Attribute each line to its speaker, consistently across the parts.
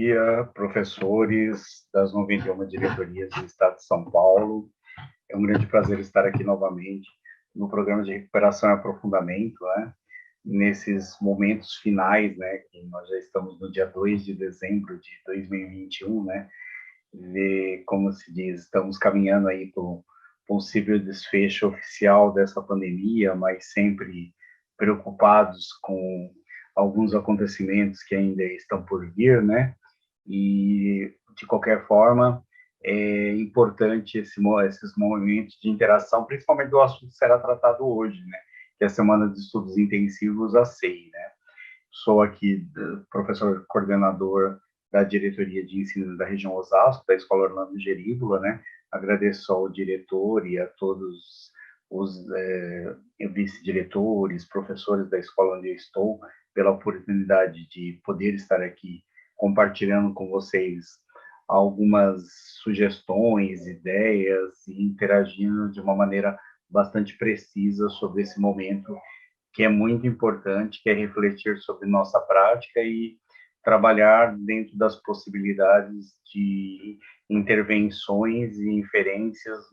Speaker 1: dia, professores das 91 diretorias do Estado de São Paulo. É um grande prazer estar aqui novamente no programa de recuperação e aprofundamento, né? Nesses momentos finais, né? Que nós já estamos no dia 2 de dezembro de 2021, né? E, como se diz, estamos caminhando aí para um possível desfecho oficial dessa pandemia, mas sempre preocupados com alguns acontecimentos que ainda estão por vir, né? E, de qualquer forma, é importante esses momentos de interação, principalmente do assunto que será tratado hoje, né? Que é a Semana de Estudos Intensivos, a SEI, né? Sou aqui professor coordenador da diretoria de ensino da região Osasco, da Escola Orlando Geríbula, né? Agradeço ao diretor e a todos os vice-diretores, professores da escola onde eu estou, pela oportunidade de poder estar aqui compartilhando com vocês algumas sugestões, ideias e interagindo de uma maneira bastante precisa sobre esse momento que é muito importante, que é refletir sobre nossa prática e trabalhar dentro das possibilidades de intervenções e inferências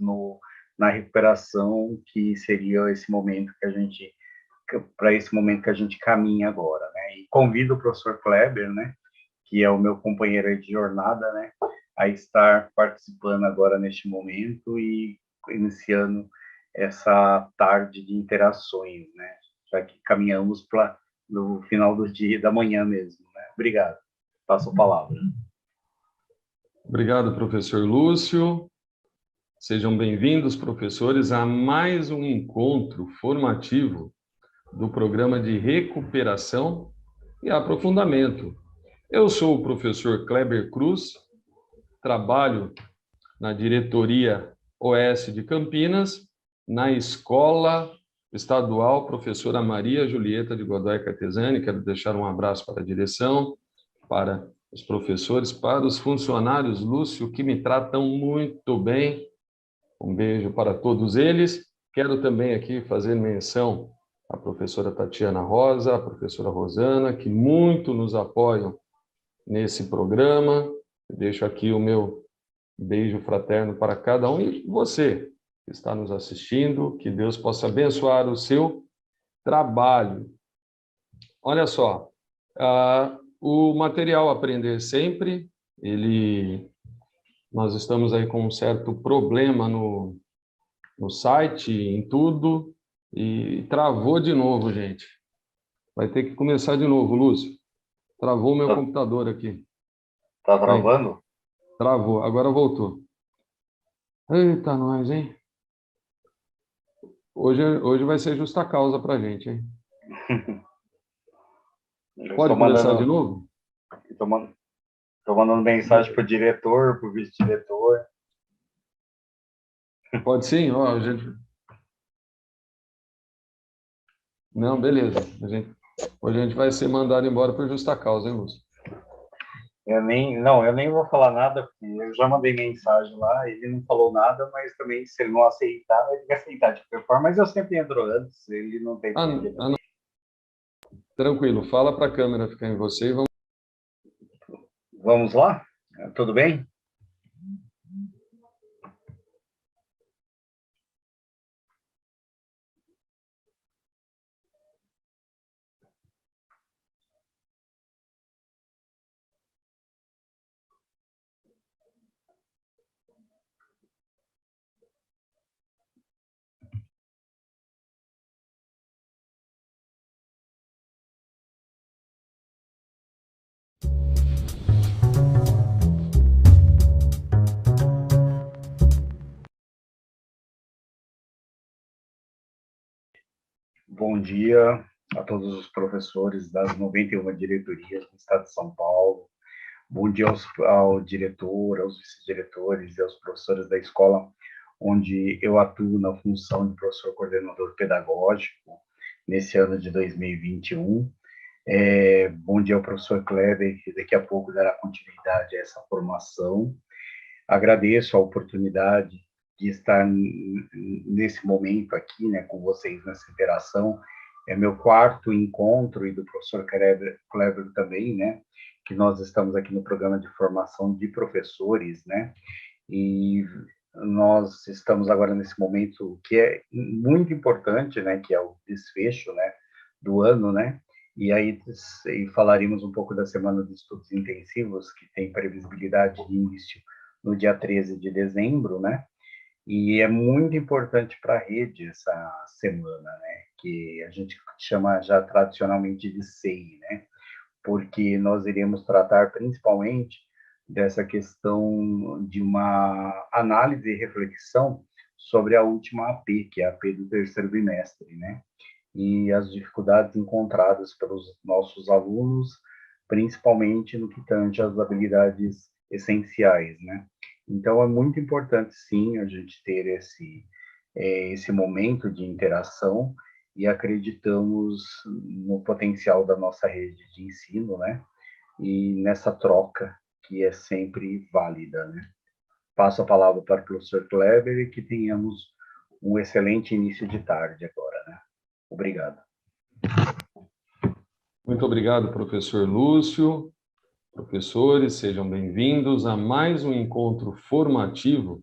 Speaker 1: na recuperação, que seria esse momento que a gente, para esse momento que a gente caminha agora, né? E convido o professor Kleber, né, que é o meu companheiro de jornada, né, a estar participando agora neste momento e iniciando essa tarde de interações, né, já que caminhamos para no final do dia, da manhã mesmo, né? Obrigado. Passo a palavra.
Speaker 2: Obrigado, professor Lúcio. Sejam bem-vindos, professores, a mais um encontro formativo do programa de recuperação e aprofundamento. Eu sou o professor Kleber Cruz, trabalho na diretoria Oeste de Campinas, na Escola Estadual Professora Maria Julieta de Godoy Catesani. Quero deixar um abraço para a direção, para os professores, para os funcionários, Lúcio, que me tratam muito bem. Um beijo para todos eles. Quero também aqui fazer menção à professora Tatiana Rosa, à professora Rosana, que muito nos apoiam nesse programa. Eu deixo aqui o meu beijo fraterno para cada um e você que está nos assistindo, que Deus possa abençoar o seu trabalho. Olha só, o material Aprender Sempre, nós estamos aí com um certo problema no site, em tudo, e travou de novo, gente. Vai ter que começar de novo, Lúcio. Travou meu computador aqui.
Speaker 1: Tá travando?
Speaker 2: Aí, travou, agora voltou. Eita, nós, hein? Hoje vai ser justa causa pra gente, hein? Pode começar de novo?
Speaker 1: Estou mandando mensagem para o diretor, para o vice-diretor.
Speaker 2: Pode sim, ó, gente. Não, beleza. Hoje a gente vai ser mandado embora por justa causa, hein, Lúcio?
Speaker 1: Eu nem vou falar nada, porque eu já mandei mensagem lá, ele não falou nada, mas também, se ele não aceitar, vai ter que aceitar de qualquer forma, mas eu sempre entro antes, ele não tem
Speaker 2: não. Tranquilo, fala para a câmera ficar em você e vamos...
Speaker 1: Vamos lá? Tudo bem? Bom dia a todos os professores das 91 diretorias do Estado de São Paulo. Bom dia ao diretor, aos vice-diretores e aos professores da escola onde eu atuo na função de professor coordenador pedagógico nesse ano de 2021. Bom dia ao professor Kleber, que daqui a pouco dará continuidade a essa formação. Agradeço a oportunidade de estar nesse momento aqui, né, com vocês nessa interação É meu quarto encontro e do professor Kleber também, né? Que nós estamos aqui no programa de formação de professores, né? E nós estamos agora nesse momento que é muito importante, né? Que é o desfecho, né? Do ano, né? E aí falaremos um pouco da semana de estudos intensivos, que tem previsibilidade de início no dia 13 de dezembro, né? E é muito importante para a rede essa semana, né? Que a gente chama já tradicionalmente de SEI, né? Porque nós iremos tratar principalmente dessa questão de uma análise e reflexão sobre a última AP, que é a AP do terceiro bimestre, né? E as dificuldades encontradas pelos nossos alunos, principalmente no que tange às habilidades essenciais, né? Então, é muito importante, sim, a gente ter esse momento de interação e acreditamos no potencial da nossa rede de ensino, né? E nessa troca que é sempre válida, né? Passo a palavra para o professor Kleber e que tenhamos um excelente início de tarde agora, né? Obrigado.
Speaker 2: Muito obrigado, professor Lúcio. Professores, sejam bem-vindos a mais um encontro formativo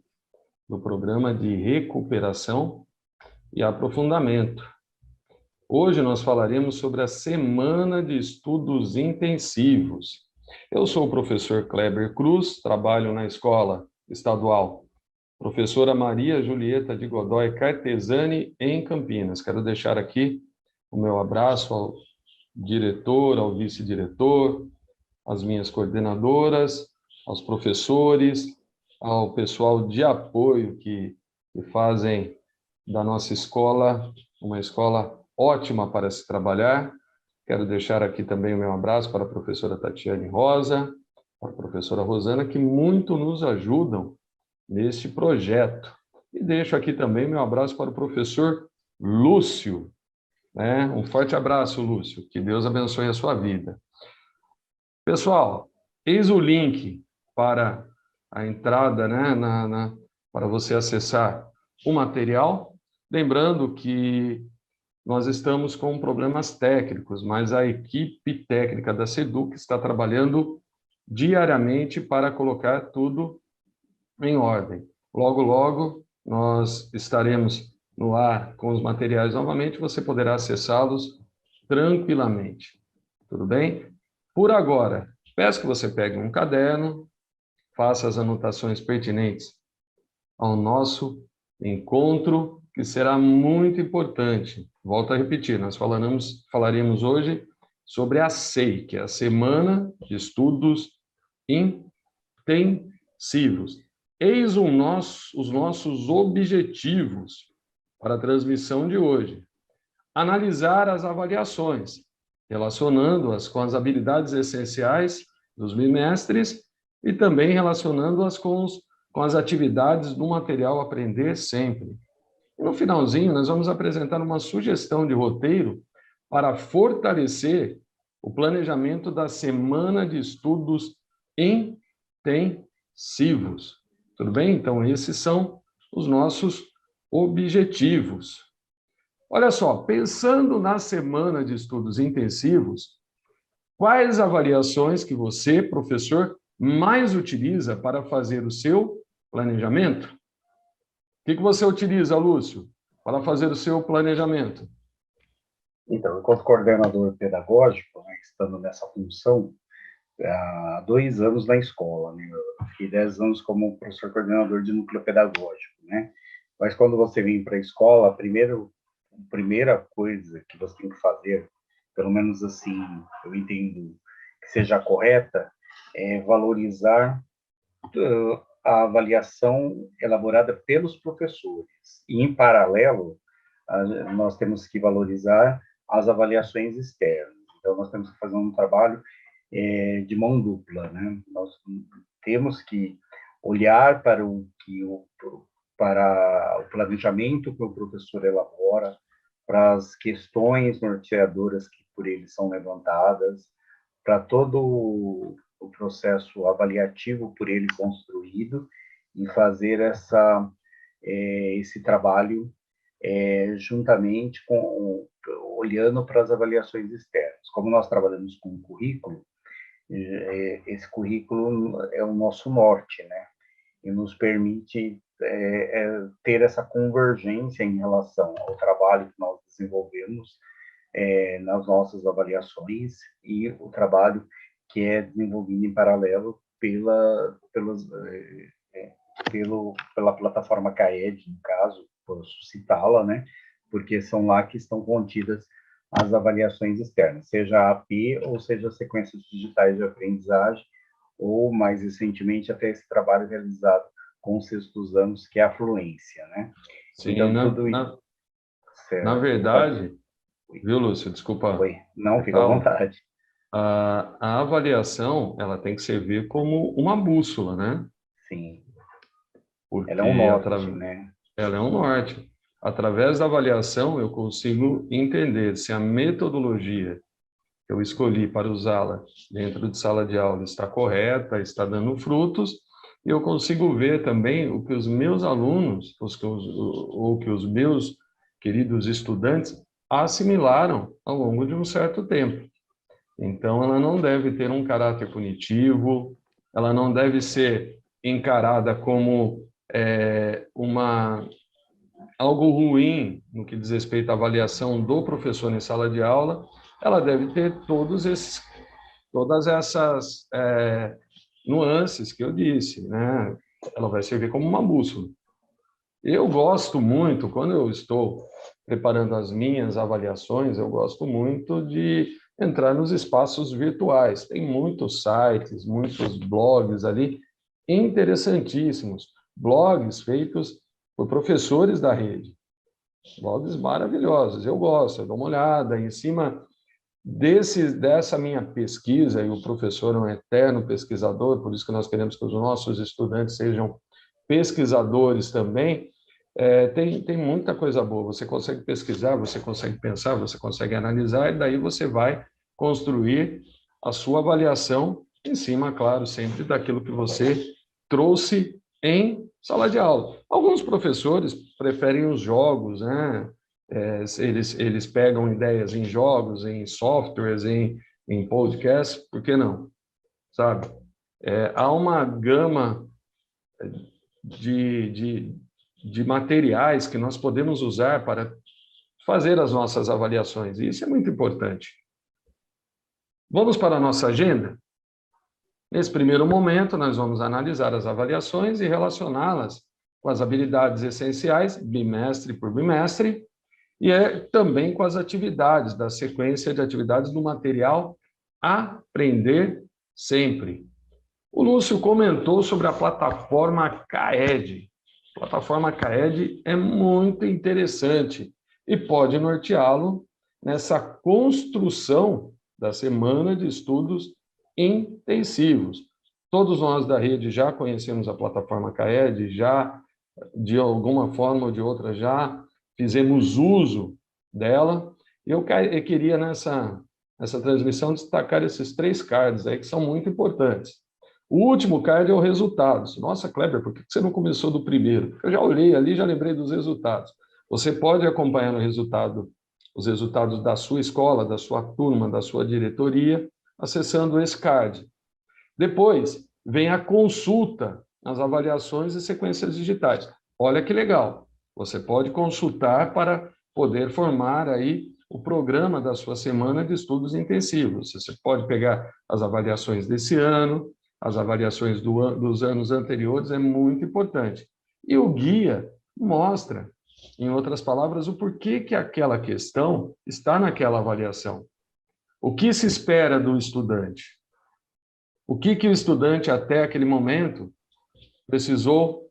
Speaker 2: do programa de recuperação e aprofundamento. Hoje nós falaremos sobre a Semana de Estudos Intensivos. Eu sou o professor Kleber Cruz, trabalho na Escola Estadual Professora Maria Julieta de Godoy Cartesani, em Campinas. Quero deixar aqui o meu abraço ao diretor, ao vice-diretor, às minhas coordenadoras, aos professores, ao pessoal de apoio que fazem da nossa escola uma escola ótima para se trabalhar. Quero deixar aqui também o meu abraço para a professora Tatiane Rosa, para a professora Rosana, que muito nos ajudam neste projeto. E deixo aqui também meu abraço para o professor Lúcio. Né? Um forte abraço, Lúcio. Que Deus abençoe a sua vida. Pessoal, eis o link para a entrada, né, para você acessar o material. Lembrando que nós estamos com problemas técnicos, mas a equipe técnica da SEDUC está trabalhando diariamente para colocar tudo em ordem. Logo, logo, nós estaremos no ar com os materiais novamente, você poderá acessá-los tranquilamente. Tudo bem? Por agora, peço que você pegue um caderno, faça as anotações pertinentes ao nosso encontro, que será muito importante. Volto a repetir, nós falaremos hoje sobre a SEI, que é a Semana de Estudos Intensivos. Eis os nossos objetivos para a transmissão de hoje. Analisar as avaliações, relacionando-as com as habilidades essenciais dos bimestres e também relacionando-as com as atividades do material Aprender Sempre. E no finalzinho, nós vamos apresentar uma sugestão de roteiro para fortalecer o planejamento da Semana de Estudos Intensivos. Tudo bem? Então, esses são os nossos objetivos. Olha só, pensando na semana de estudos intensivos, quais avaliações que você, professor, mais utiliza para fazer o seu planejamento? O que você utiliza, Lúcio, para fazer o seu planejamento?
Speaker 1: Então, enquanto coordenador pedagógico, né, estando nessa função, há 2 anos na escola, né? Eu fiquei 10 anos como professor coordenador de núcleo pedagógico, né? Mas quando você vem para a escola, a primeira coisa que você tem que fazer, pelo menos assim, eu entendo que seja correta, é valorizar a avaliação elaborada pelos professores. E, em paralelo, nós temos que valorizar as avaliações externas. Então, nós temos que fazer um trabalho de mão dupla, né? Nós temos que olhar para para o planejamento que o professor elabora, para as questões norteadoras que por ele são levantadas, para todo o processo avaliativo por ele construído e fazer esse trabalho juntamente olhando para as avaliações externas. Como nós trabalhamos com um currículo, esse currículo é o nosso norte, né? E nos permite ter essa convergência em relação ao trabalho que nós desenvolvemos nas nossas avaliações e o trabalho que é desenvolvido em paralelo pela plataforma CAED, no caso, posso citá-la, né? Porque são lá que estão contidas as avaliações externas, seja a AP ou seja as sequências digitais de aprendizagem, ou, mais recentemente, até esse trabalho realizado com os sextos anos, que é a fluência, né?
Speaker 2: Sim,
Speaker 1: então, tudo isso...
Speaker 2: Na verdade, viu, Lúcio? Desculpa.
Speaker 1: Oi. Não, fica à vontade.
Speaker 2: A avaliação, ela tem que servir como uma bússola, né?
Speaker 1: Sim.
Speaker 2: Porque
Speaker 1: ela é um norte, né?
Speaker 2: Ela é um norte. Através da avaliação, eu consigo entender se a metodologia que eu escolhi para usá-la dentro de sala de aula está correta, está dando frutos, e eu consigo ver também o que os meus alunos, ou que os meus queridos estudantes assimilaram ao longo de um certo tempo. Então, ela não deve ter um caráter punitivo, ela não deve ser encarada como algo ruim no que diz respeito à avaliação do professor em sala de aula. Ela deve ter todas essas nuances que eu disse, né? Ela vai servir como uma bússola. Eu gosto muito, quando eu estou preparando as minhas avaliações, eu gosto muito de entrar nos espaços virtuais. Tem muitos sites, muitos blogs ali interessantíssimos, blogs feitos por professores da rede, blogs maravilhosos. Eu gosto, eu dou uma olhada em cima dessa minha pesquisa, e o professor é um eterno pesquisador, por isso que nós queremos que os nossos estudantes sejam pesquisadores também. Tem muita coisa boa, você consegue pesquisar, você consegue pensar, você consegue analisar, e daí você vai construir a sua avaliação em cima, claro, sempre daquilo que você trouxe em sala de aula. Alguns professores preferem os jogos, né? Eles pegam ideias em jogos, em softwares, em podcasts, por que não? Sabe? Há uma gama de materiais que nós podemos usar para fazer as nossas avaliações, e isso é muito importante. Vamos para a nossa agenda? Nesse primeiro momento, nós vamos analisar as avaliações e relacioná-las com as habilidades essenciais, bimestre por bimestre, e também com as atividades, da sequência de atividades do material Aprender Sempre. O Lúcio comentou sobre a plataforma CAED. A plataforma CAED é muito interessante e pode norteá-lo nessa construção da semana de estudos intensivos. Todos nós da rede já conhecemos a plataforma CAED, já, de alguma forma ou de outra, já fizemos uso dela. Eu queria, nessa transmissão, destacar esses 3 cards aí, que são muito importantes. O último card é o resultados. Nossa, Kleber, por que você não começou do primeiro? Porque eu já olhei ali, já lembrei dos resultados. Você pode acompanhar os resultados da sua escola, da sua turma, da sua diretoria, acessando esse card. Depois, vem a consulta nas avaliações e sequências digitais. Olha que legal. Você pode consultar para poder formar aí o programa da sua semana de estudos intensivos. Você pode pegar as avaliações desse ano, as avaliações dos anos anteriores, é muito importante. E o guia mostra, em outras palavras, o porquê que aquela questão está naquela avaliação. O que se espera do estudante? O que o estudante, até aquele momento, precisou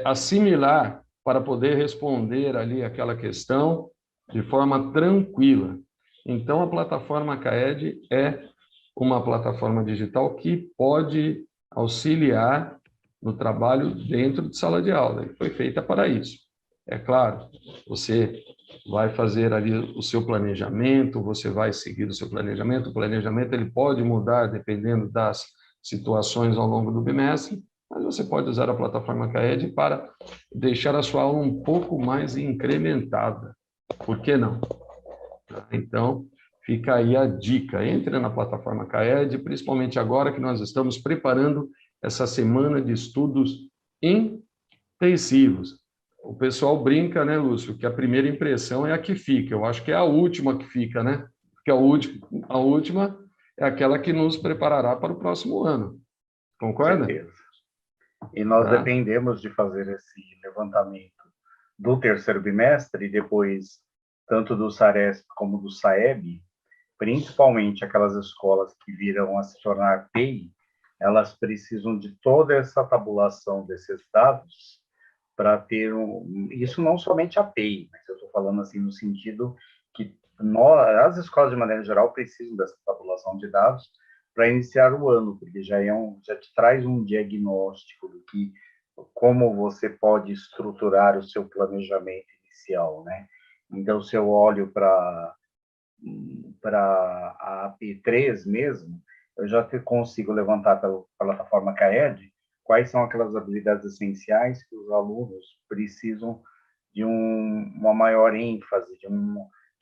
Speaker 2: assimilar para poder responder ali aquela questão de forma tranquila. Então, a plataforma CAED é uma plataforma digital que pode auxiliar no trabalho dentro de sala de aula, e foi feita para isso. É claro, você vai fazer ali o seu planejamento, você vai seguir o seu planejamento. O planejamento ele pode mudar dependendo das situações ao longo do bimestre, mas você pode usar a plataforma CAED para deixar a sua aula um pouco mais incrementada. Por que não? Tá? Então, fica aí a dica. Entre na plataforma CAED, principalmente agora que nós estamos preparando essa semana de estudos intensivos. O pessoal brinca, né, Lúcio, que a primeira impressão é a que fica. Eu acho que é a última que fica, né? Porque a última é aquela que nos preparará para o próximo ano. Concorda?
Speaker 1: Com certeza. E nós dependemos de fazer esse levantamento do terceiro bimestre e depois, tanto do SARESP como do SAEB, principalmente aquelas escolas que virão a se tornar PEI, elas precisam de toda essa tabulação desses dados para ter isso não somente a PEI, mas eu estou falando assim no sentido que as escolas de maneira geral precisam dessa tabulação de dados para iniciar o ano, porque já te traz um diagnóstico do que como você pode estruturar o seu planejamento inicial, né? Então, se eu olho para a AP3 mesmo, eu já consigo levantar pela plataforma CAED quais são aquelas habilidades essenciais que os alunos precisam de uma maior ênfase, de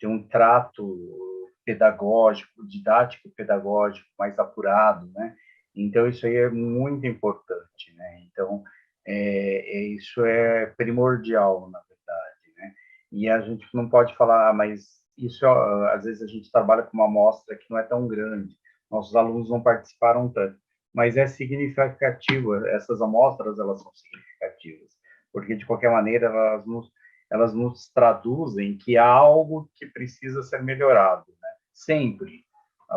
Speaker 1: um trato pedagógico, didático pedagógico mais apurado, né? Então, isso aí é muito importante, né? Então, isso é primordial, na verdade, né? E a gente não pode falar, mas isso, às vezes, a gente trabalha com uma amostra que não é tão grande, nossos alunos não participaram tanto, mas é significativo, essas amostras, elas são significativas, porque, de qualquer maneira, elas nos traduzem que há algo que precisa ser melhorado, né? Sempre.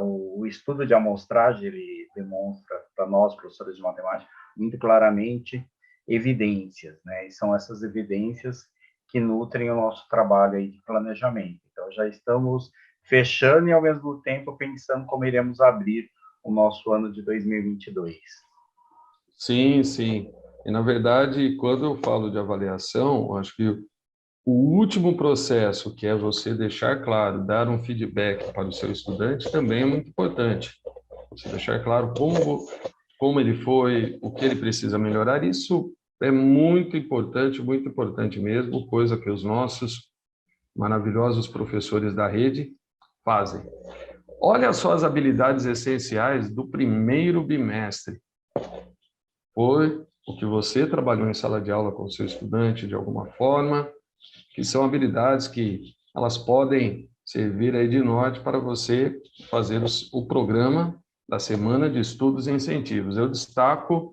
Speaker 1: O estudo de amostragem, ele demonstra para nós, professores de matemática, muito claramente evidências, né? E são essas evidências que nutrem o nosso trabalho aí de planejamento. Então, já estamos fechando e, ao mesmo tempo, pensando como iremos abrir o nosso ano de 2022.
Speaker 2: Sim, sim. E, na verdade, quando eu falo de avaliação, acho que o último processo, que é você deixar claro, dar um feedback para o seu estudante, também é muito importante. Você deixar claro como ele foi, o que ele precisa melhorar, isso é muito importante mesmo, coisa que os nossos maravilhosos professores da rede fazem. Olha só as habilidades essenciais do primeiro bimestre. Foi o que você trabalhou em sala de aula com o seu estudante de alguma forma, que são habilidades que elas podem servir aí de norte para você fazer o programa da Semana de Estudos e Incentivos. Eu destaco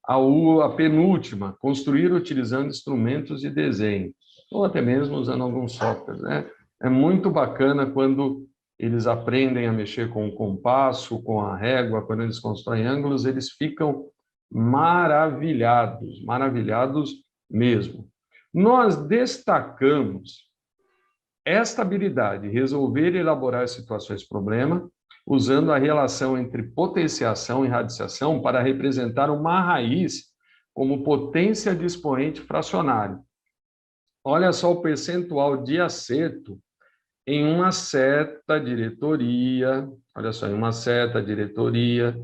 Speaker 2: a penúltima, construir utilizando instrumentos de desenho, ou até mesmo usando alguns softwares, né? É muito bacana quando eles aprendem a mexer com o compasso, com a régua, quando eles constroem ângulos, eles ficam maravilhados mesmo. Nós destacamos esta habilidade, resolver e elaborar situações-problema, usando a relação entre potenciação e radiciação para representar uma raiz como potência de expoente fracionário. Olha só o percentual de acerto em uma certa diretoria, olha só, em uma certa diretoria,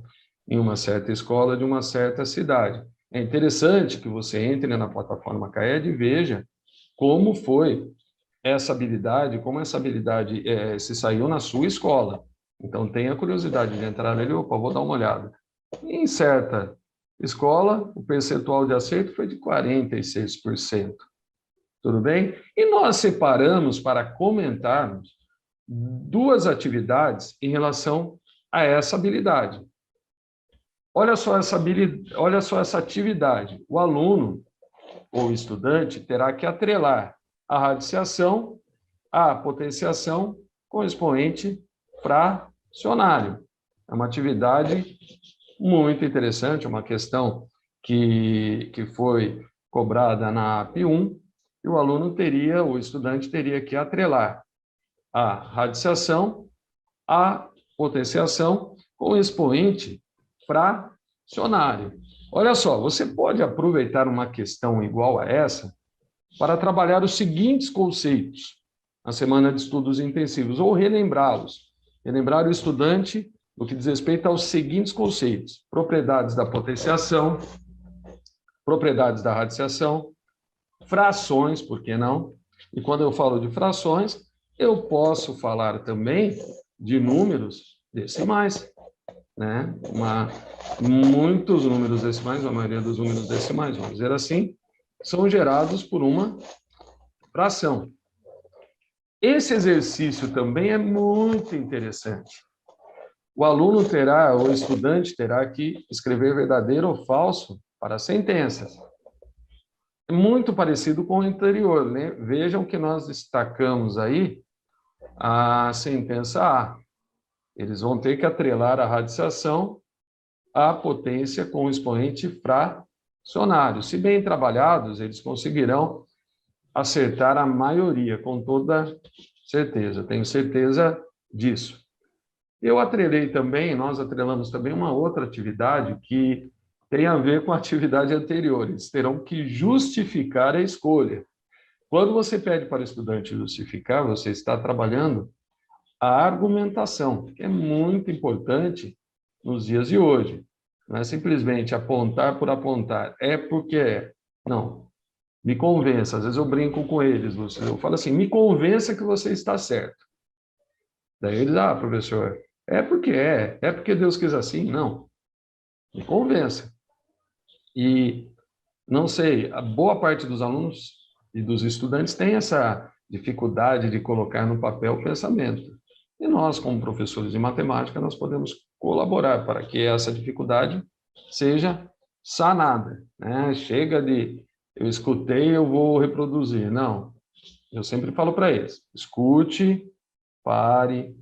Speaker 2: em uma certa escola de uma certa cidade. É interessante que você entre na plataforma CAED e veja como foi essa habilidade, como essa habilidade se saiu na sua escola. Então, tenha curiosidade de entrar nele, opa, vou dar uma olhada. Em certa escola, o percentual de acerto foi de 46%. Tudo bem? E nós separamos para comentarmos duas atividades em relação a essa habilidade. Olha só essa atividade. O aluno ou estudante terá que atrelar a radiciação à potenciação com expoente fracionário. É uma atividade muito interessante, uma questão que foi cobrada na AP1, e o estudante teria que atrelar a radiciação à potenciação com expoente fracionário. Olha só, você pode aproveitar uma questão igual a essa para trabalhar os seguintes conceitos na semana de estudos intensivos, ou relembrá-los. Relembrar o estudante no que diz respeito aos seguintes conceitos: propriedades da potenciação, propriedades da radiciação, frações, por que não? E quando eu falo de frações, Eu posso falar também de números decimais, né? Muitos números decimais, a maioria dos números decimais, vamos dizer assim, são gerados por uma fração. Esse exercício também é muito interessante. O aluno terá, ou o estudante terá que escrever verdadeiro ou falso para sentenças. É muito parecido com o anterior, né? Vejam que nós destacamos aí a sentença A. Eles vão ter que atrelar a radiciação à potência com o expoente fracionário. Se bem trabalhados, eles conseguirão acertar a maioria, com toda certeza. Tenho certeza disso. Eu atrelei também, nós atrelamos também uma outra atividade que tem a ver com a atividade anterior. Eles terão que justificar a escolha. Quando você pede para o estudante justificar, você está trabalhando a argumentação, que é muito importante nos dias de hoje. Não é simplesmente apontar por apontar, é porque é. Não. Me convença. Às vezes eu brinco com eles, Lúcio. Eu falo assim, me convença que você está certo. Daí eles, professor, é porque Deus quis assim. Não. Me convença. E não sei, a boa parte dos alunos e dos estudantes tem essa dificuldade de colocar no papel o pensamento. E nós, como professores de matemática, nós podemos colaborar para que essa dificuldade seja sanada, né? Chega de, eu escutei, eu vou reproduzir. Não, eu sempre falo para eles, escute, pare,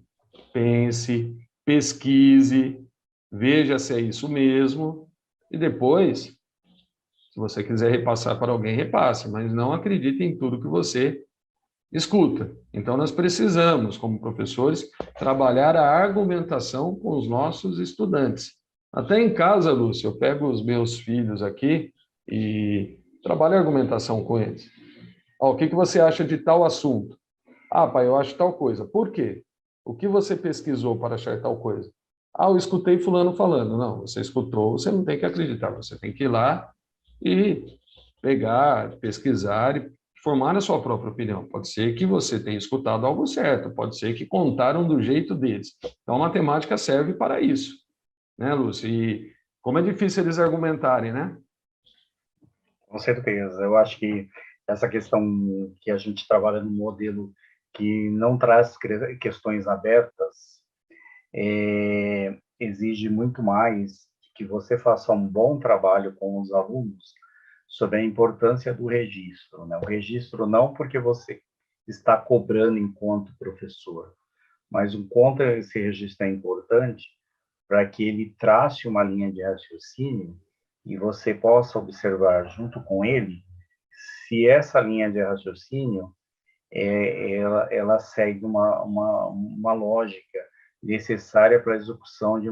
Speaker 2: pense, pesquise, veja se é isso mesmo, e depois, se você quiser repassar para alguém, repasse, mas não acredite em tudo que você escuta. Então, nós precisamos, como professores, trabalhar a argumentação com os nossos estudantes. Até em casa, Lúcia, eu pego os meus filhos aqui e trabalho a argumentação com eles. O que você acha de tal assunto? Pai, eu acho tal coisa. Por quê? O que você pesquisou para achar tal coisa? Eu escutei fulano falando. Não, você escutou, você não tem que acreditar, você tem que ir lá e pegar, pesquisar e formar a sua própria opinião. Pode ser que você tenha escutado algo certo, pode ser que contaram do jeito deles. Então, a matemática serve para isso, né, Lúcia? E como é difícil eles argumentarem, né?
Speaker 1: Com certeza. Eu acho que essa questão que a gente trabalha no modelo que não traz questões abertas, exige muito mais que você faça um bom trabalho com os alunos sobre a importância do registro, né? O registro não porque você está cobrando enquanto professor, mas o quanto esse registro é importante para que ele trace uma linha de raciocínio e você possa observar junto com ele se essa linha de raciocínio ela segue uma lógica necessária para a execução de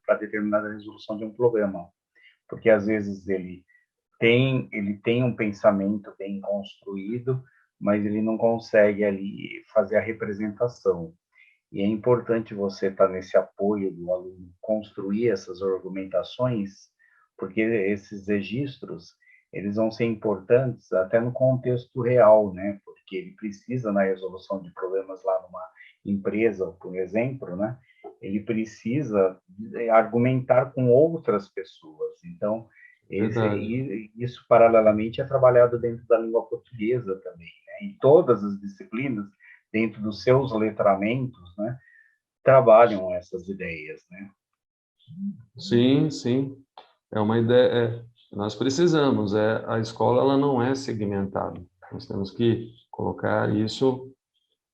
Speaker 1: para determinada resolução de um problema, porque às vezes ele tem um pensamento bem construído, mas ele não consegue ali fazer a representação. E é importante você estar nesse apoio do aluno, construir essas argumentações, porque esses registros, eles vão ser importantes até no contexto real, né? Porque ele precisa, na resolução de problemas lá numa empresa, por exemplo, né? Ele precisa argumentar com outras pessoas. Então, isso, paralelamente, é trabalhado dentro da língua portuguesa também, né? Em todas as disciplinas, dentro dos seus letramentos, né, trabalham essas ideias, né?
Speaker 2: Sim, sim. É uma ideia. Nós precisamos. A escola ela não é segmentada. Nós temos que colocar isso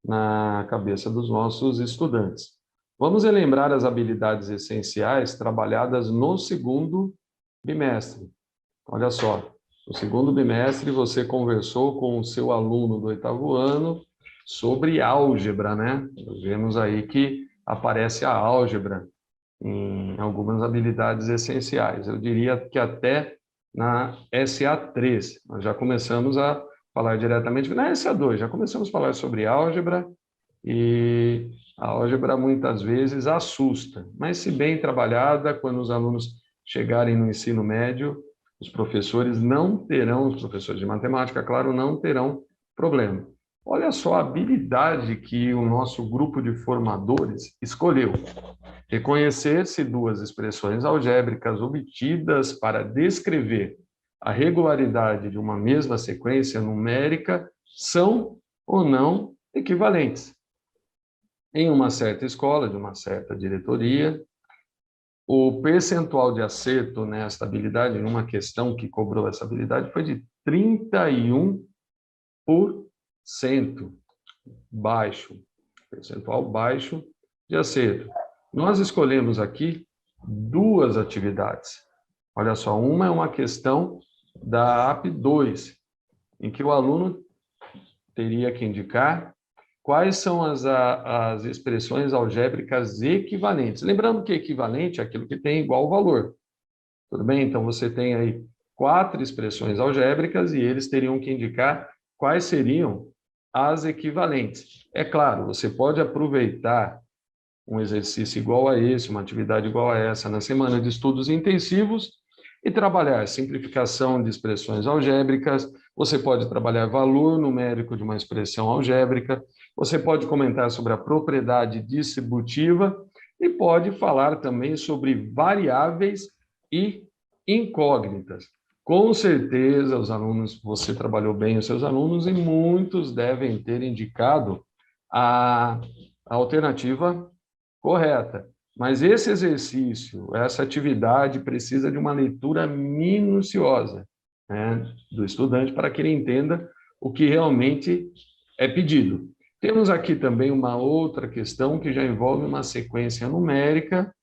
Speaker 2: na cabeça dos nossos estudantes. Vamos relembrar as habilidades essenciais trabalhadas no segundo bimestre. Olha só, no segundo bimestre você conversou com o seu aluno do 8º ano sobre álgebra, né? Nós vemos aí que aparece a álgebra em algumas habilidades essenciais. Eu diria que até na SA3, nós já começamos a falar diretamente, na SA2, já começamos a falar sobre álgebra, e a álgebra muitas vezes assusta, mas se bem trabalhada, quando os alunos chegarem no ensino médio, os professores de matemática, claro, não terão problema. Olha só a habilidade que o nosso grupo de formadores escolheu. Reconhecer-se duas expressões algébricas obtidas para descrever a regularidade de uma mesma sequência numérica são ou não equivalentes. Em uma certa escola, de uma certa diretoria, o percentual de acerto nesta habilidade, numa questão que cobrou essa habilidade, foi de 31%. Baixo, percentual baixo de acerto. Nós escolhemos aqui duas atividades. Olha só, uma é uma questão da AP 2, em que o aluno teria que indicar quais são as expressões algébricas equivalentes. Lembrando que equivalente é aquilo que tem igual valor. Tudo bem? Então, você tem aí 4 expressões algébricas e eles teriam que indicar quais seriam as equivalentes. É claro, você pode aproveitar um exercício igual a esse, uma atividade igual a essa, na semana de estudos intensivos e trabalhar simplificação de expressões algébricas, você pode trabalhar valor numérico de uma expressão algébrica, você pode comentar sobre a propriedade distributiva e pode falar também sobre variáveis e incógnitas. Com certeza, os alunos, você trabalhou bem os seus alunos e muitos devem ter indicado a alternativa correta. Mas esse exercício, essa atividade precisa de uma leitura minuciosa, né, do estudante para que ele entenda o que realmente é pedido. Temos aqui também uma outra questão que já envolve uma sequência numérica.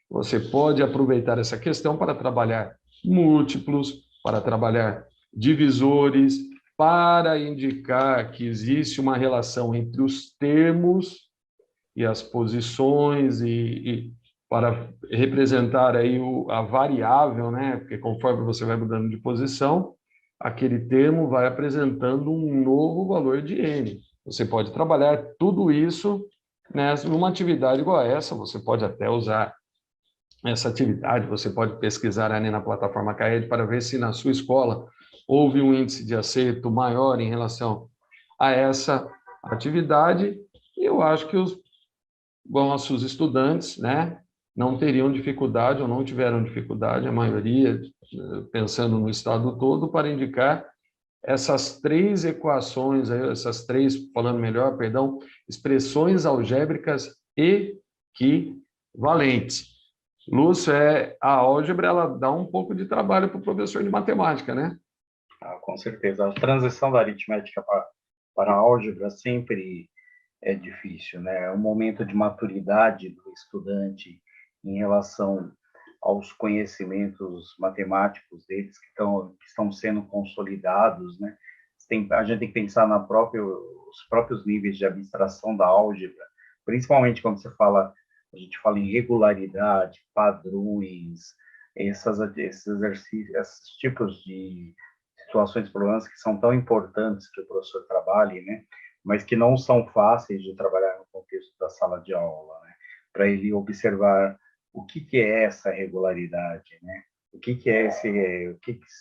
Speaker 2: Você pode aproveitar essa questão para trabalhar múltiplos, para trabalhar divisores, para indicar que existe uma relação entre os termos e as posições e para representar aí a variável, né? Porque conforme você vai mudando de posição, aquele termo vai apresentando um novo valor de n. Você pode trabalhar tudo isso, né, numa atividade igual a essa. Você pode até usar essa atividade, você pode pesquisar ali na plataforma CAED para ver se na sua escola houve um índice de acerto maior em relação a essa atividade. E eu acho que os nossos estudantes, né, não teriam dificuldade ou não tiveram dificuldade, a maioria, pensando no estado todo, para indicar essas 3 equações, essas 3, falando melhor, perdão, expressões algébricas equivalentes. Lúcio, a álgebra ela dá um pouco de trabalho para o professor de matemática, né?
Speaker 1: Com certeza. A transição da aritmética para a álgebra sempre é difícil, né? É um momento de maturidade do estudante em relação aos conhecimentos matemáticos deles que estão sendo consolidados, né? A gente tem que pensar os próprios níveis de abstração da álgebra, principalmente quando a gente fala em regularidade, padrões, esses exercícios, esses tipos de situações, problemas que são tão importantes que o professor trabalhe, né? Mas que não são fáceis de trabalhar no contexto da sala de aula, né? Para ele observar o que é essa regularidade, né? O que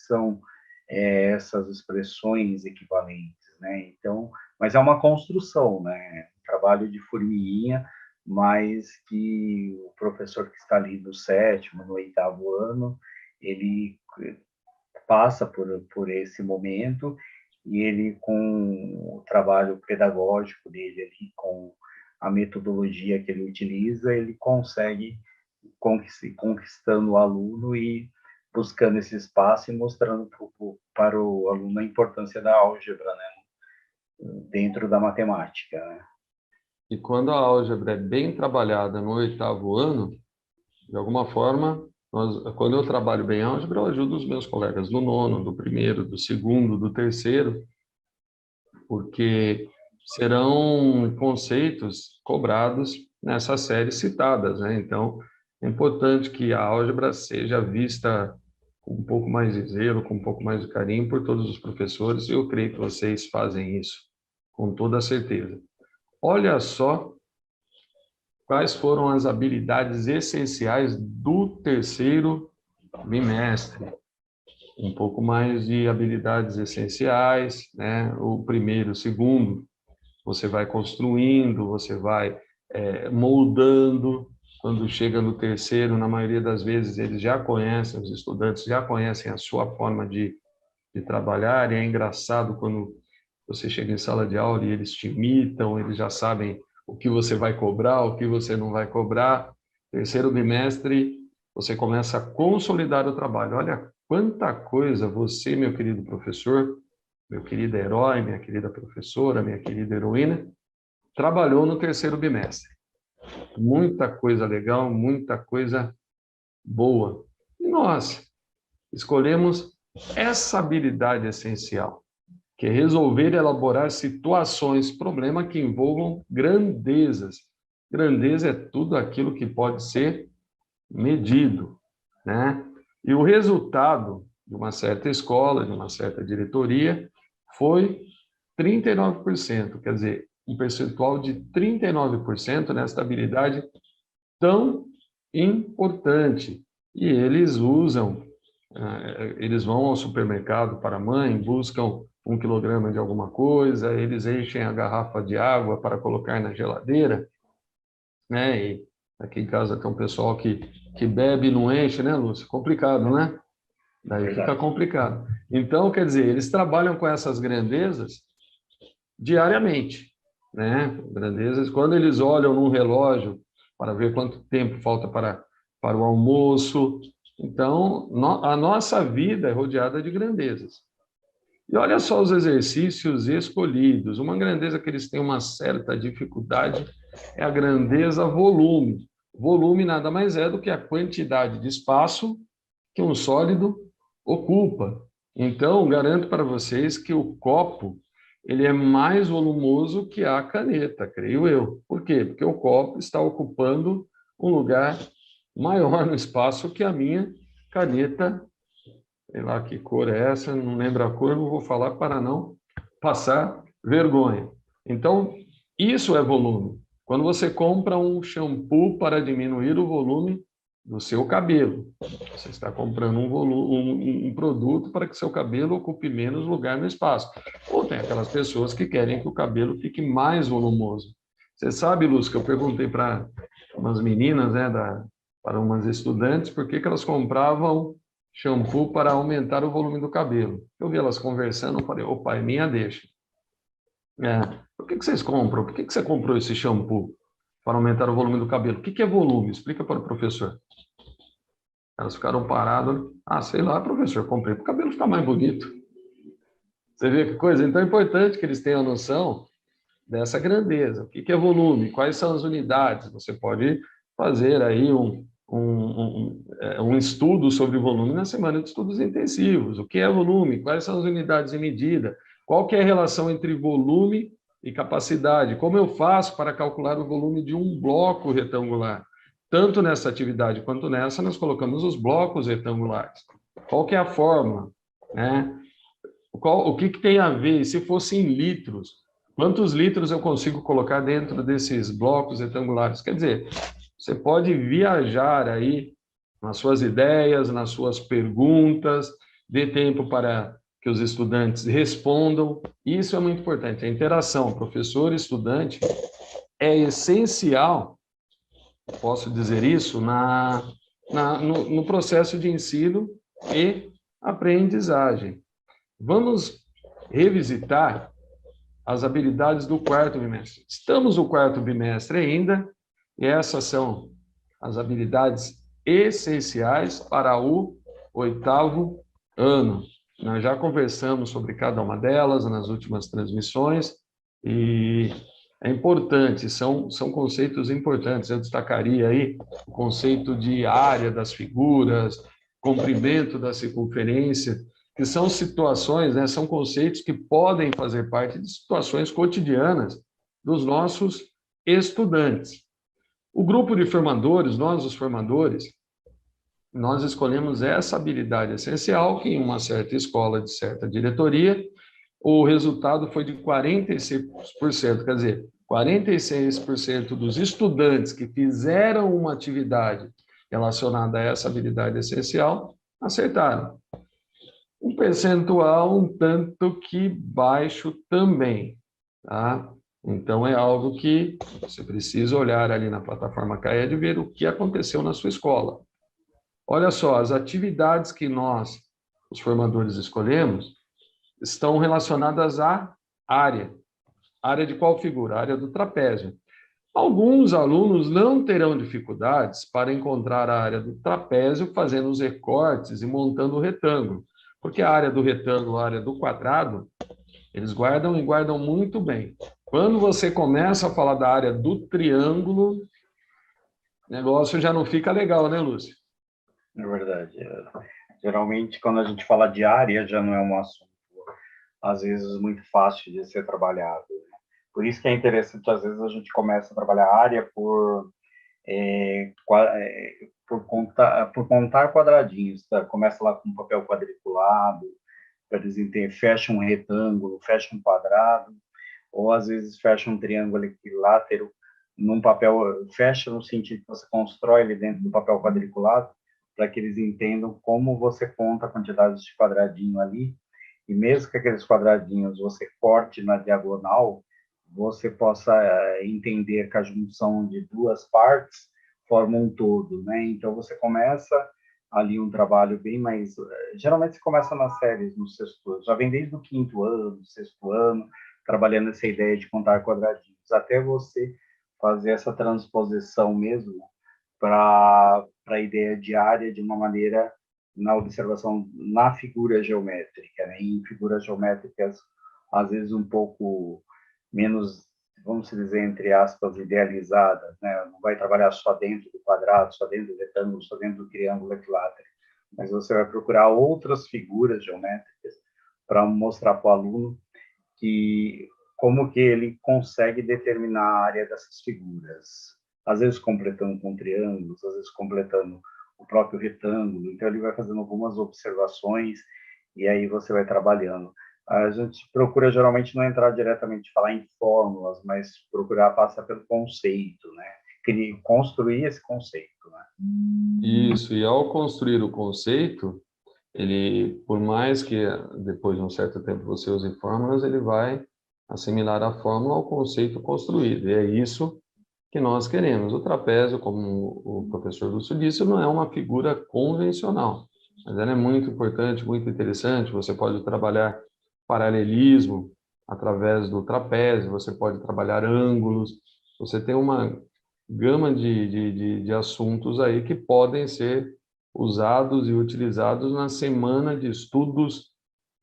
Speaker 1: são essas expressões equivalentes, né? Então, mas é uma construção, né? Um trabalho de formiguinha, mas que o professor que está ali no 7º, no 8º ano, ele passa por esse momento e ele, com o trabalho pedagógico dele ali, com a metodologia que ele utiliza, ele consegue conquistando o aluno e buscando esse espaço e mostrando para o aluno a importância da álgebra, né, dentro da matemática, né?
Speaker 2: E quando a álgebra é bem trabalhada no 8º ano, de alguma forma, quando eu trabalho bem a álgebra, eu ajudo os meus colegas do 9º, do 1º, do 2º, do 3º, porque serão conceitos cobrados nessas séries citadas, né? Então, é importante que a álgebra seja vista com um pouco mais de zelo, com um pouco mais de carinho por todos os professores, e eu creio que vocês fazem isso com toda certeza. Olha só quais foram as habilidades essenciais do 3º bimestre. Um pouco mais de habilidades essenciais, né? O 1º, o 2º, você vai construindo, você vai moldando. Quando chega no terceiro, na maioria das vezes, eles já conhecem, os estudantes já conhecem a sua forma de trabalhar, e é engraçado quando você chega em sala de aula e eles te imitam, eles já sabem o que você vai cobrar, o que você não vai cobrar. Terceiro bimestre, você começa a consolidar o trabalho. Olha quanta coisa você, meu querido professor, meu querido herói, minha querida professora, minha querida heroína, trabalhou no terceiro bimestre. Muita coisa legal, muita coisa boa. E nós escolhemos essa habilidade essencial, que é resolver e elaborar situações, problema que envolvam grandezas. Grandeza é tudo aquilo que pode ser medido, né? E o resultado de uma certa escola, de uma certa diretoria, foi 39%, quer dizer, um percentual de 39% nessa habilidade tão importante. E eles usam, eles vão ao supermercado para a mãe, buscam 1 quilograma de alguma coisa, eles enchem a garrafa de água para colocar na geladeira, né? E aqui em casa tem um pessoal que bebe e não enche, né, Lúcio? Complicado, né? Daí fica complicado. Então, quer dizer, eles trabalham com essas grandezas diariamente, né? Grandezas, quando eles olham num relógio para ver quanto tempo falta para o almoço. Então, a nossa vida é rodeada de grandezas. E olha só os exercícios escolhidos. Uma grandeza que eles têm uma certa dificuldade é a grandeza volume. Volume nada mais é do que a quantidade de espaço que um sólido ocupa. Então, garanto para vocês que o copo ele é mais volumoso que a caneta, creio eu. Por quê? Porque o copo está ocupando um lugar maior no espaço que a minha caneta. Sei lá que cor é essa, não lembro a cor, não vou falar para não passar vergonha. Então, isso é volume. Quando você compra um shampoo para diminuir o volume do seu cabelo, você está comprando um produto para que seu cabelo ocupe menos lugar no espaço. Ou tem aquelas pessoas que querem que o cabelo fique mais volumoso. Você sabe, Lúcio, que eu perguntei para umas meninas, né, para umas estudantes, por que elas compravam shampoo para aumentar o volume do cabelo. Eu vi elas conversando, eu falei, opa, é minha deixa. Por que vocês compram? Por que você comprou esse shampoo para aumentar o volume do cabelo? O que é volume? Explica para o professor. Elas ficaram paradas. Ah, sei lá, professor, comprei para o cabelo ficar mais bonito. Você vê que coisa? Então é importante que eles tenham a noção dessa grandeza. O que é volume? Quais são as unidades? Você pode fazer aí um estudo sobre volume na semana de estudos intensivos. O que é volume? Quais são as unidades de medida? Qual que é a relação entre volume e capacidade? Como eu faço para calcular o volume de um bloco retangular? Tanto nessa atividade quanto nessa, nós colocamos os blocos retangulares. Qual que é a fórmula? Né? O que tem a ver? Se fosse em litros, quantos litros eu consigo colocar dentro desses blocos retangulares? Quer dizer, você pode viajar aí nas suas ideias, nas suas perguntas, dê tempo para que os estudantes respondam. Isso é muito importante. A interação professor-estudante é essencial, posso dizer isso, no processo de ensino e aprendizagem. Vamos revisitar as habilidades do quarto bimestre. Estamos no quarto bimestre ainda, e essas são as habilidades essenciais para o 8º ano. Nós já conversamos sobre cada uma delas nas últimas transmissões, e é importante, são conceitos importantes. Eu destacaria aí o conceito de área das figuras, comprimento da circunferência, que são situações, né, são conceitos que podem fazer parte de situações cotidianas dos nossos estudantes. O grupo de formadores, nós os formadores, nós escolhemos essa habilidade essencial que em uma certa escola de certa diretoria, o resultado foi de 46%, quer dizer, 46% dos estudantes que fizeram uma atividade relacionada a essa habilidade essencial acertaram. Um percentual um tanto que baixo também, tá? Então, é algo que você precisa olhar ali na plataforma CAED e ver o que aconteceu na sua escola. Olha só, as atividades que nós, os formadores, escolhemos, estão relacionadas à área. Área de qual figura? A área do trapézio. Alguns alunos não terão dificuldades para encontrar a área do trapézio fazendo os recortes e montando o retângulo, porque a área do retângulo, a área do quadrado, eles guardam e guardam muito bem. Quando você começa a falar da área do triângulo, o negócio já não fica legal, né, Lúcio?
Speaker 1: É verdade. Geralmente, quando a gente fala de área, já não é um assunto, às vezes, muito fácil de ser trabalhado. Por isso que é interessante, às vezes, a gente começa a trabalhar a área por contar quadradinhos, tá? Começa lá com um papel quadriculado, para dizer, fecha um retângulo, fecha um quadrado, ou às vezes fecha um triângulo equilátero num papel, fecha no sentido que você constrói ele dentro do papel quadriculado, para que eles entendam como você conta a quantidade de quadradinho ali, e mesmo que aqueles quadradinhos você corte na diagonal, você possa entender que a junção de duas partes forma um todo, né? Então você começa ali um trabalho bem mais... Geralmente se começa nas séries, no sexto ano, já vem desde o quinto ano, sexto ano, trabalhando essa ideia de contar quadradinhos, até você fazer essa transposição mesmo para a ideia de área de uma maneira na observação na figura geométrica, né? Em figuras geométricas às vezes um pouco menos, vamos dizer, entre aspas, idealizadas, né? Não vai trabalhar só dentro do quadrado, só dentro do retângulo, só dentro do triângulo equilátero, mas você vai procurar outras figuras geométricas para mostrar para o aluno que como que ele consegue determinar a área dessas figuras. Às vezes completando com triângulos, às vezes completando o próprio retângulo. Então ele vai fazendo algumas observações e aí você vai trabalhando. A gente procura geralmente não entrar diretamente falar em fórmulas, mas procurar passar pelo conceito, né? Construir esse conceito, né?
Speaker 2: Isso, e ao construir o conceito, ele, por mais que depois de um certo tempo você use fórmulas, ele vai assimilar a fórmula ao conceito construído. E é isso que nós queremos. O trapézio, como o professor Lúcio disse, não é uma figura convencional, mas ela é muito importante, muito interessante. Você pode trabalhar paralelismo através do trapézio, você pode trabalhar ângulos, você tem uma gama de assuntos aí que podem ser usados e utilizados na semana de estudos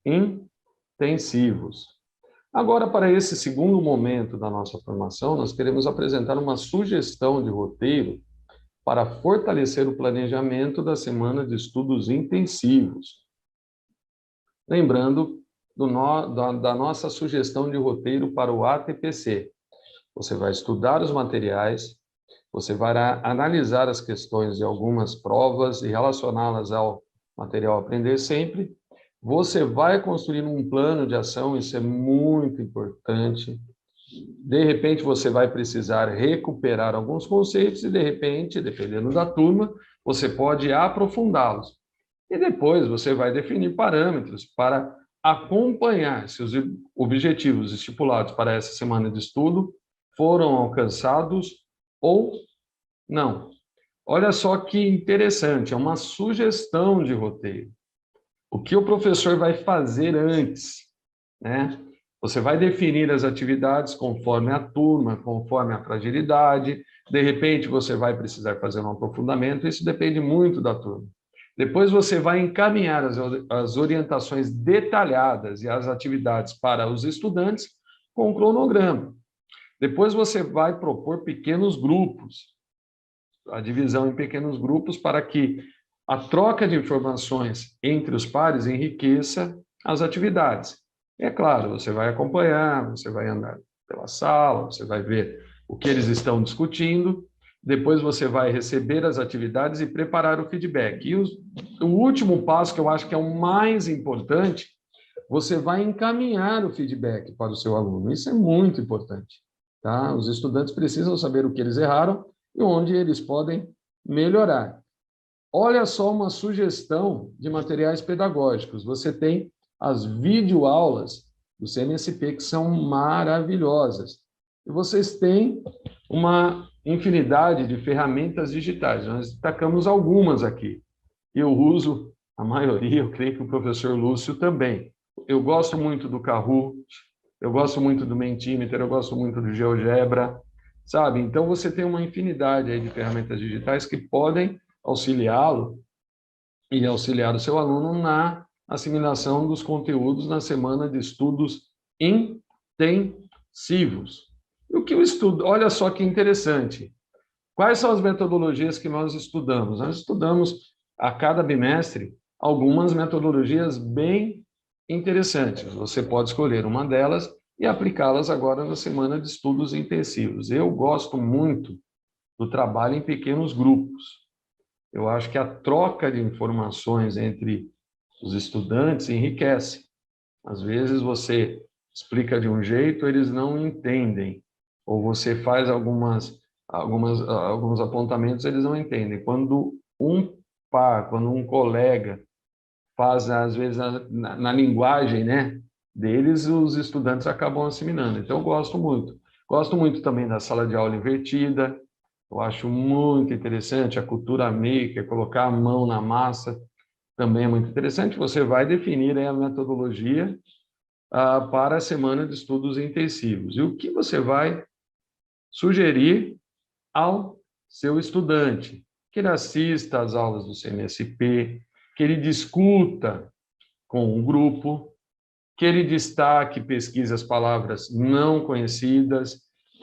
Speaker 2: intensivos. Agora, para esse segundo momento da nossa formação, nós queremos apresentar uma sugestão de roteiro para fortalecer o planejamento da semana de estudos intensivos. Lembrando da nossa sugestão de roteiro para o ATPC. Você vai estudar os materiais, você vai analisar as questões de algumas provas e relacioná-las ao material Aprender Sempre. Você vai construir um plano de ação, isso é muito importante. De repente, você vai precisar recuperar alguns conceitos e, de repente, dependendo da turma, você pode aprofundá-los. E depois você vai definir parâmetros para acompanhar se os objetivos estipulados para essa semana de estudo foram alcançados ou não. Olha só que interessante, é uma sugestão de roteiro. O que o professor vai fazer antes, né? Você vai definir as atividades conforme a turma, conforme a fragilidade. De repente, você vai precisar fazer um aprofundamento, isso depende muito da turma. Depois você vai encaminhar as orientações detalhadas e as atividades para os estudantes com o cronograma. Depois você vai propor pequenos grupos, a divisão em pequenos grupos para que a troca de informações entre os pares enriqueça as atividades. É claro, você vai acompanhar, você vai andar pela sala, você vai ver o que eles estão discutindo, depois você vai receber as atividades e preparar o feedback. E o último passo, que eu acho que é o mais importante, você vai encaminhar o feedback para o seu aluno. Isso é muito importante. Tá? Os estudantes precisam saber o que eles erraram e onde eles podem melhorar. Olha só uma sugestão de materiais pedagógicos. Você tem as videoaulas do CMSP, que são maravilhosas. E vocês têm uma infinidade de ferramentas digitais. Nós destacamos algumas aqui. Eu uso a maioria, eu creio que o professor Lúcio também. Eu gosto muito do Kahoot, eu gosto muito do Mentimeter, eu gosto muito do GeoGebra, sabe? Então, você tem uma infinidade aí de ferramentas digitais que podem auxiliá-lo e auxiliar o seu aluno na assimilação dos conteúdos na semana de estudos intensivos. E o que eu estudo? Olha só que interessante. Quais são as metodologias que nós estudamos? Nós estudamos a cada bimestre algumas metodologias bem interessantes. Você pode escolher uma delas e aplicá-las agora na semana de estudos intensivos. Eu gosto muito do trabalho em pequenos grupos. Eu acho que a troca de informações entre os estudantes enriquece. Às vezes você explica de um jeito, eles não entendem. Ou você faz alguns apontamentos, eles não entendem. Quando quando um colega faz, às vezes, na linguagem, né, deles, os estudantes acabam assimilando. Então, eu gosto muito. Gosto muito também da sala de aula invertida. Eu acho muito interessante a cultura maker, colocar a mão na massa, também é muito interessante. Você vai definir aí a metodologia para a semana de estudos intensivos. E o que você vai sugerir ao seu estudante? Que ele assista às aulas do CMSP, que ele discuta com o grupo, que ele destaque, pesquise as palavras não conhecidas,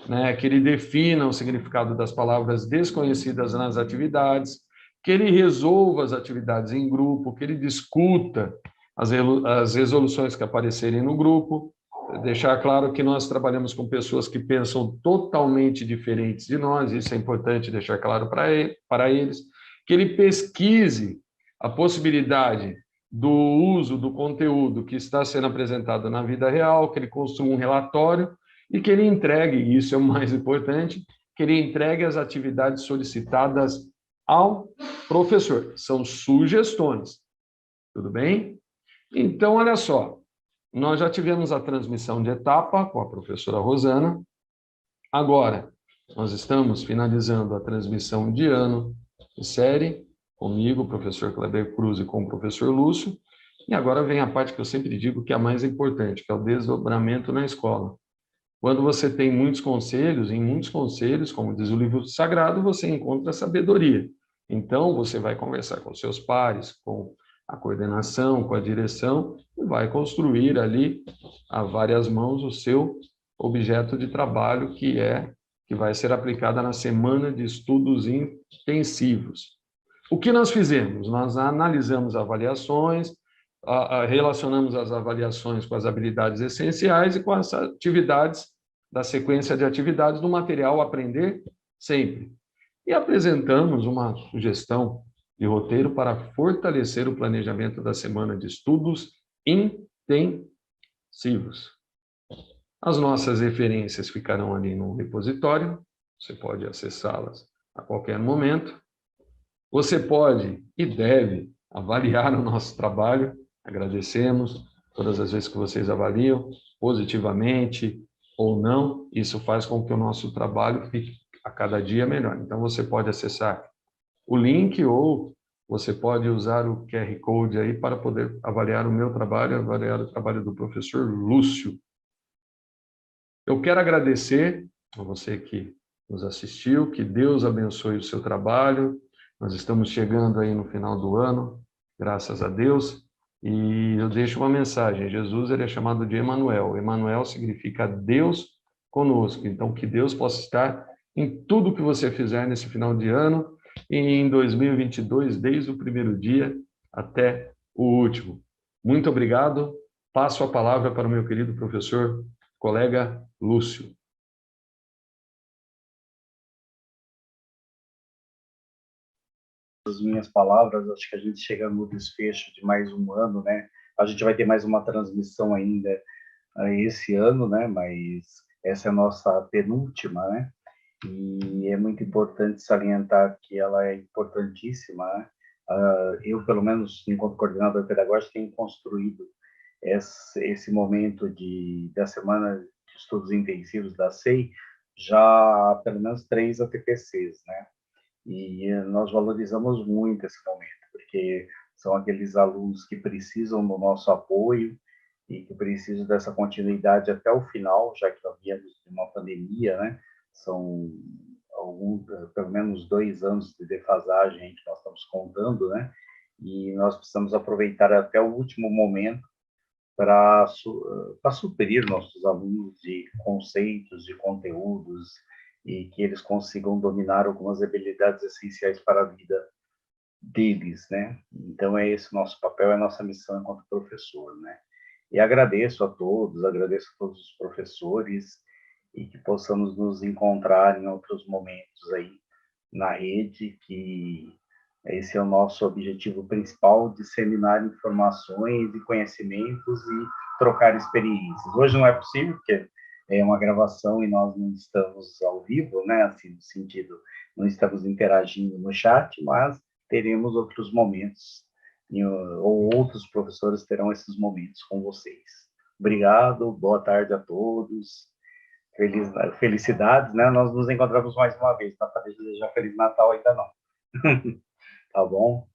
Speaker 2: né, que ele defina o significado das palavras desconhecidas nas atividades, que ele resolva as atividades em grupo, que ele discuta as resoluções que aparecerem no grupo, deixar claro que nós trabalhamos com pessoas que pensam totalmente diferentes de nós, isso é importante deixar claro para eles, que ele pesquise a possibilidade do uso do conteúdo que está sendo apresentado na vida real, que ele construa um relatório e que ele entregue, e isso é o mais importante, que ele entregue as atividades solicitadas ao professor. São sugestões, tudo bem? Então, olha só, nós já tivemos a transmissão de etapa com a professora Rosana, agora nós estamos finalizando a transmissão de ano de série, comigo, o professor Kleber Cruz e com o professor Lúcio, e agora vem a parte que eu sempre digo que é a mais importante, que é o desdobramento na escola. Quando você tem muitos conselhos, em muitos conselhos, como diz o livro sagrado, você encontra sabedoria. Então, você vai conversar com seus pares, com a coordenação, com a direção, e vai construir ali, a várias mãos, o seu objeto de trabalho, que vai ser aplicada na semana de estudos intensivos. O que nós fizemos? Nós analisamos avaliações, relacionamos as avaliações com as habilidades essenciais e com as atividades da sequência de atividades do material Aprender Sempre. E apresentamos uma sugestão de roteiro para fortalecer o planejamento da semana de estudos intensivos. As nossas referências ficarão ali no repositório, você pode acessá-las a qualquer momento. Você pode e deve avaliar o nosso trabalho, agradecemos todas as vezes que vocês avaliam, positivamente ou não, isso faz com que o nosso trabalho fique a cada dia melhor. Então, você pode acessar o link ou você pode usar o QR Code aí para poder avaliar o meu trabalho, avaliar o trabalho do professor Lúcio. Eu quero agradecer a você que nos assistiu, que Deus abençoe o seu trabalho. Nós estamos chegando aí no final do ano, graças a Deus, e eu deixo uma mensagem. Jesus, ele é chamado de Emanuel. Emanuel significa Deus conosco. Então, que Deus possa estar em tudo que você fizer nesse final de ano e em 2022, desde o primeiro dia até o último. Muito obrigado. Passo a palavra para o meu querido professor, colega Lúcio.
Speaker 1: As minhas palavras, acho que a gente chega no desfecho de mais um ano, né? A gente vai ter mais uma transmissão ainda esse ano, né? Mas essa é a nossa penúltima, né? E é muito importante salientar que ela é importantíssima, né? Eu, pelo menos, enquanto coordenador pedagógico, tenho construído esse momento da semana de estudos intensivos da SEI já pelo menos 3 ATPCs, né? E nós valorizamos muito esse momento, porque são aqueles alunos que precisam do nosso apoio e que precisam dessa continuidade até o final, já que nós viemos de uma pandemia, né? São pelo menos 2 anos de defasagem que nós estamos contando, né? E nós precisamos aproveitar até o último momento para suprir nossos alunos de conceitos, de conteúdos, e que eles consigam dominar algumas habilidades essenciais para a vida deles, né? Então é esse o nosso papel, é a nossa missão enquanto professor, né? E agradeço a todos os professores, e que possamos nos encontrar em outros momentos aí na rede, que esse é o nosso objetivo principal: disseminar informações e conhecimentos e trocar experiências. Hoje não é possível, porque é uma gravação e nós não estamos ao vivo, né? Assim, no sentido, não estamos interagindo no chat, mas teremos outros momentos, ou outros professores terão esses momentos com vocês. Obrigado, boa tarde a todos. Felicidades, né? Nós nos encontramos mais uma vez, tá? Para desejar Feliz Natal ainda não. Tá bom?